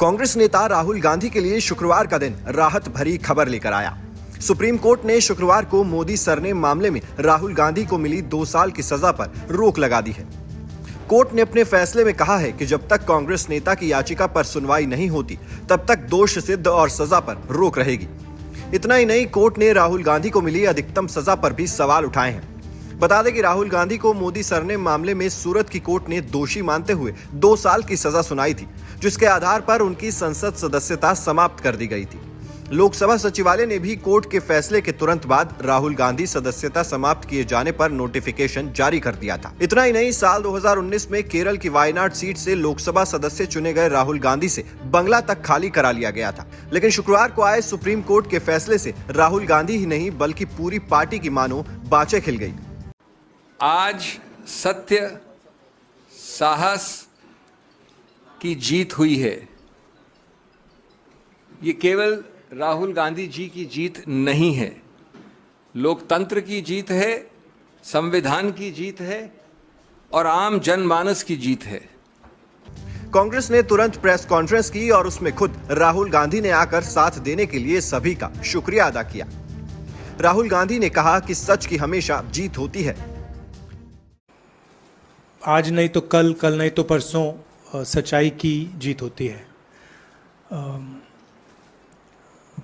कांग्रेस नेता राहुल गांधी के लिए शुक्रवार का दिन राहत भरी खबर लेकर आया। सुप्रीम कोर्ट ने शुक्रवार को मोदी सरनेम मामले में राहुल गांधी को मिली 2 साल की सजा पर रोक लगा दी है। कोर्ट ने अपने फैसले में कहा है कि जब तक कांग्रेस नेता की याचिका पर सुनवाई नहीं होती तब तक दोष सिद्ध और सजा पर रोक रहेगी। इतना ही नहीं, कोर्ट ने राहुल गांधी को मिली अधिकतम सजा पर भी सवाल उठाए हैं। बता दें कि राहुल गांधी को मोदी सरनेम मामले में सूरत की कोर्ट ने दोषी मानते हुए 2 साल की सजा सुनाई थी, जिसके आधार पर उनकी संसद सदस्यता समाप्त कर दी गई थी। लोकसभा सचिवालय ने भी कोर्ट के फैसले के तुरंत बाद राहुल गांधी सदस्यता समाप्त किए जाने पर नोटिफिकेशन जारी कर दिया था। इतना ही नहीं, साल 2019 में केरल की वायनाड सीट से लोकसभा सदस्य चुने गए राहुल गांधी से बंगला तक खाली करा लिया गया था। लेकिन शुक्रवार को आए सुप्रीम कोर्ट के फैसले से राहुल गांधी ही नहीं बल्कि पूरी पार्टी की मानो बाँचें खिल गई। आज सत्य साहस की जीत हुई है। ये केवल राहुल गांधी जी की जीत नहीं है, लोकतंत्र की जीत है, संविधान की जीत है और आम जनमानस की जीत है। कांग्रेस ने तुरंत प्रेस कॉन्फ्रेंस की और उसमें खुद राहुल गांधी ने आकर साथ देने के लिए सभी का शुक्रिया अदा किया। राहुल गांधी ने कहा कि सच की हमेशा जीत होती है। आज नहीं तो कल, कल नहीं तो परसों सच्चाई की जीत होती है।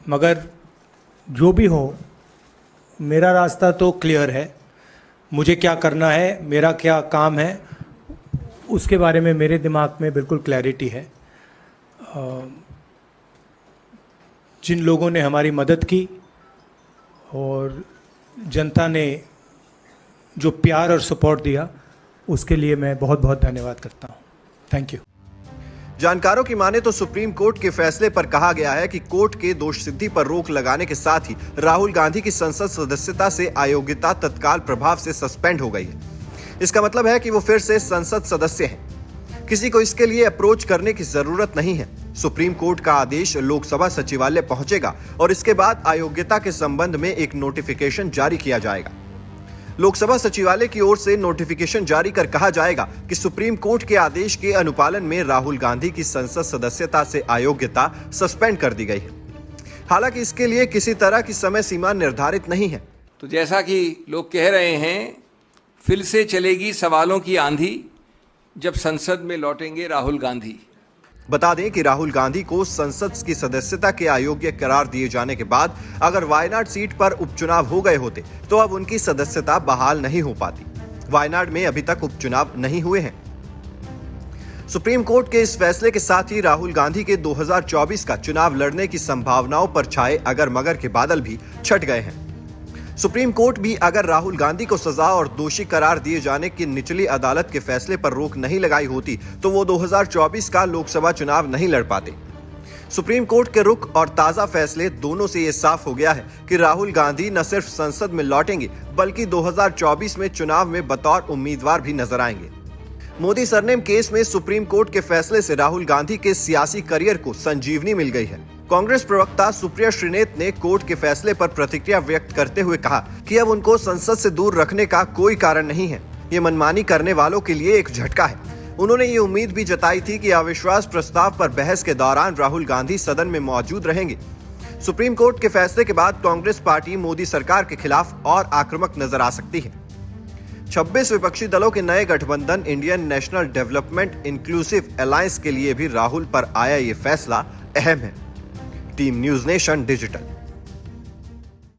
मगर जो भी हो, मेरा रास्ता तो क्लियर है। मुझे क्या करना है, मेरा क्या काम है, उसके बारे में मेरे दिमाग में बिल्कुल क्लैरिटी है। जिन लोगों ने हमारी मदद की और जनता ने जो प्यार और सपोर्ट दिया, उसके लिए मैं बहुत बहुत धन्यवाद करता हूँ। Thank you. जानकारों की माने तो सुप्रीम कोर्ट के फैसले पर कहा गया है कि कोर्ट के दोष सिद्धि पर रोक लगाने के साथ ही राहुल गांधी की संसद सदस्यता से अयोग्यता तत्काल प्रभाव से सस्पेंड हो गई है। इसका मतलब है कि वो फिर से संसद सदस्य हैं। किसी को इसके लिए अप्रोच करने की जरूरत नहीं है। सुप्रीम कोर्ट का आदेश लोकसभा सचिवालय पहुंचेगा और इसके बाद अयोग्यता के संबंध में एक नोटिफिकेशन जारी किया जाएगा। लोकसभा सचिवालय की ओर से नोटिफिकेशन जारी कर कहा जाएगा कि सुप्रीम कोर्ट के आदेश के अनुपालन में राहुल गांधी की संसद सदस्यता से अयोग्यता सस्पेंड कर दी गई है। हालांकि इसके लिए किसी तरह की समय सीमा निर्धारित नहीं है। तो जैसा कि लोग कह रहे हैं, फिर से चलेगी सवालों की आंधी जब संसद में लौटेंगे राहुल गांधी। बता दें कि राहुल गांधी को संसद की सदस्यता के अयोग्य करार दिए जाने के बाद अगर वायनाड सीट पर उपचुनाव हो गए होते तो अब उनकी सदस्यता बहाल नहीं हो पाती। वायनाड में अभी तक उपचुनाव नहीं हुए हैं। सुप्रीम कोर्ट के इस फैसले के साथ ही राहुल गांधी के 2024 का चुनाव लड़ने की संभावनाओं पर छाए अगर मगर के बादल भी छट गए हैं। सुप्रीम कोर्ट भी अगर राहुल गांधी को सजा और दोषी करार दिए जाने की निचली अदालत के फैसले पर रोक नहीं लगाई होती तो वो 2024 का लोकसभा चुनाव नहीं लड़ पाते। सुप्रीम कोर्ट के रुख और ताजा फैसले दोनों से ये साफ हो गया है कि राहुल गांधी न सिर्फ संसद में लौटेंगे बल्कि 2024 में चुनाव में बतौर उम्मीदवार भी नजर आएंगे। मोदी सरनेम केस में सुप्रीम कोर्ट के फैसले से राहुल गांधी के सियासी करियर को संजीवनी मिल गई है। कांग्रेस प्रवक्ता सुप्रिया श्रीनेत ने कोर्ट के फैसले पर प्रतिक्रिया व्यक्त करते हुए कहा कि अब उनको संसद से दूर रखने का कोई कारण नहीं है। ये मनमानी करने वालों के लिए एक झटका है। उन्होंने ये उम्मीद भी जताई थी कि अविश्वास प्रस्ताव पर बहस के दौरान राहुल गांधी सदन में मौजूद रहेंगे। सुप्रीम कोर्ट के फैसले के बाद कांग्रेस पार्टी मोदी सरकार के खिलाफ और आक्रामक नजर आ सकती है। 26 विपक्षी दलों के नए गठबंधन Indian national development inclusive alliance के लिए भी राहुल पर आया ये फैसला अहम है। Team news nation digital.